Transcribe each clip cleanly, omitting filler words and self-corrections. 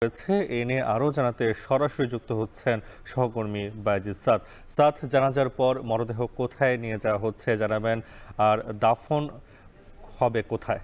হয়েছে এ নিয়ে আরও জানাতে সরাসরি যুক্ত হচ্ছেন সহকর্মী বায়েজিদ সাদ। সাদ, জানাজার পর মরদেহ কোথায় নিয়ে যাওয়া হচ্ছে জানাবেন, আর দাফন হবে কোথায়?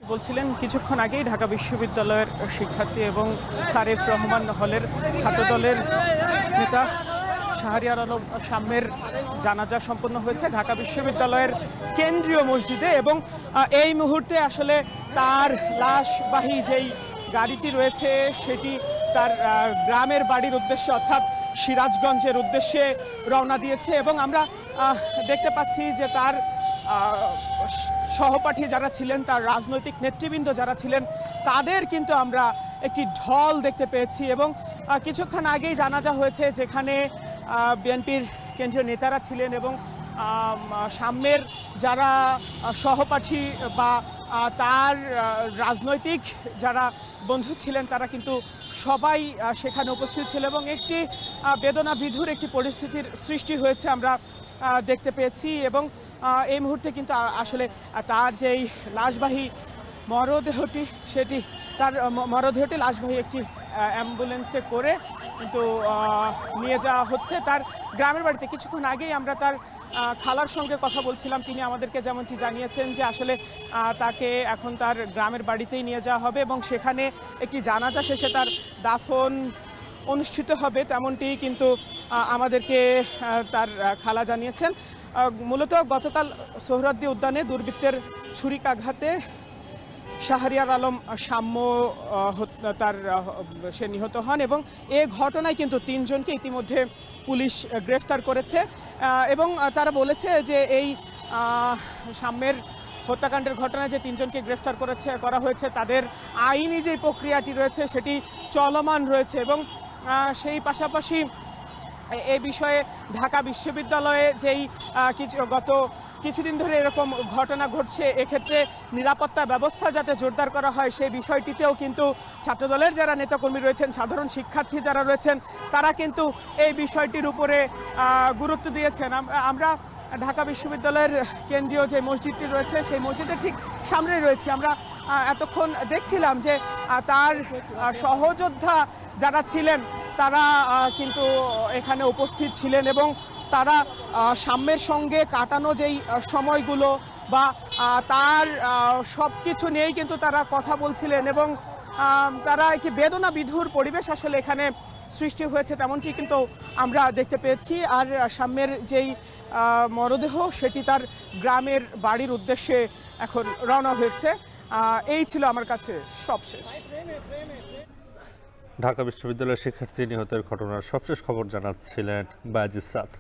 বলছিলেন কিছুক্ষণ আগেই ঢাকা বিশ্ববিদ্যালয়ের শিক্ষার্থী এবং সারেফ রহমান হলের ছাত্রদলের নেতা শাহরিয়ার আলম শাম্মের জানাজা সম্পন্ন হয়েছে ঢাকা বিশ্ববিদ্যালয়ের কেন্দ্রীয় মসজিদে। এবং এই মুহূর্তে আসলে তার লাশবাহী যেই গাড়িটি রয়েছে সেটি তার গ্রামের বাড়ির উদ্দেশ্যে অর্থাৎ সিরাজগঞ্জের উদ্দেশ্যে রওনা দিয়েছে। এবং আমরা দেখতে পাচ্ছি যে তার সহপাঠী যারা ছিলেন, তার রাজনৈতিক নেতৃবৃন্দ যারা ছিলেন, তাদের কিন্তু আমরা একটি ঢল দেখতে পেয়েছি। এবং কিছুক্ষণ আগেই জানাজা হয়েছে যেখানে বিএনপির কেন্দ্রীয় নেতারা ছিলেন এবং সাম্যের যারা সহপাঠী বা তার রাজনৈতিক যারা বন্ধু ছিলেন তারা কিন্তু সবাই সেখানে উপস্থিত ছিল এবং একটি বেদনা বিধুর একটি পরিস্থিতির সৃষ্টি হয়েছে আমরা দেখতে পেয়েছি। এবং এই মুহূর্তে কিন্তু আসলে তার যেই লাশবাহী মরদেহটি সেটি তার মরদেহটি লাশবাহী একটি অ্যাম্বুলেন্সে করে কিন্তু নিয়ে যাওয়া হচ্ছে তার গ্রামের বাড়িতে। কিছুক্ষণ আগেই আমরা তার খালার সঙ্গে কথা বলছিলাম, তিনি আমাদেরকে যেমনটি জানিয়েছেন যে আসলে তাকে এখন তার গ্রামের বাড়িতেই নিয়ে যাওয়া হবে এবং সেখানে একটি জানাজা শেষে তার দাফন অনুষ্ঠিত হবে, তেমনটি কিন্তু আমাদেরকে তার খালা জানিয়েছেন। মূলত গতকাল সোহরাওয়ার্দী উদ্যানে দুর্বৃত্তের ছুরিকাঘাতে শাহরিয়ার আলম শাম্য সে নিহত হন এবং এ ঘটনায় কিন্তু 3 জনকে ইতিমধ্যে পুলিশ গ্রেফতার করেছে। এবং তারা বলেছে যে এই শাম্যের হত্যাকাণ্ডের ঘটনায় যে 3 জনকে গ্রেফতার করা হয়েছে তাদের আইনি যে প্রক্রিয়াটি রয়েছে সেটি চলমান রয়েছে। এবং সেই পাশাপাশি এই বিষয়ে ঢাকা বিশ্ববিদ্যালয়ে যেই গত কিছুদিন ধরে এরকম ঘটনা ঘটছে, এক্ষেত্রে নিরাপত্তা ব্যবস্থা যাতে জোরদার করা হয় সেই বিষয়টিতেও কিন্তু ছাত্রদলের যারা নেতাকর্মী রয়েছেন, সাধারণ শিক্ষার্থী যারা রয়েছেন, তারা কিন্তু এই বিষয়টির উপরে গুরুত্ব দিয়েছেন। আমরা ঢাকা বিশ্ববিদ্যালয়ের কেন্দ্রীয় যে মসজিদটি রয়েছে সেই মসজিদের ঠিক সামনে রয়েছে। আমরা এতক্ষণ দেখছিলাম যে তার সহযোদ্ধা যারা ছিলেন তারা কিন্তু এখানে উপস্থিত ছিলেন এবং তারা সাম্যের সঙ্গে কাটানো যেই সময়গুলো বা তার সব কিছু নিয়েই কিন্তু তারা কথা বলছিলেন এবং তারা একটি বেদনা বিধুর পরিবেশ আসলে এখানে সৃষ্টি হয়েছে তেমনটি কিন্তু আমরা দেখতে পেয়েছি। আর সাম্যের যেই মরদেহ সেটি তার গ্রামের বাড়ির উদ্দেশ্যে এখন রওনা হয়েছে। এই ছিল আমার কাছে সবশেষ। ঢাকা বিশ্ববিদ্যালয়ের শিক্ষার্থী নিহতের ঘটনার সবশেষ খবর জানাচ্ছিলেন বায়েজিদ সাদ।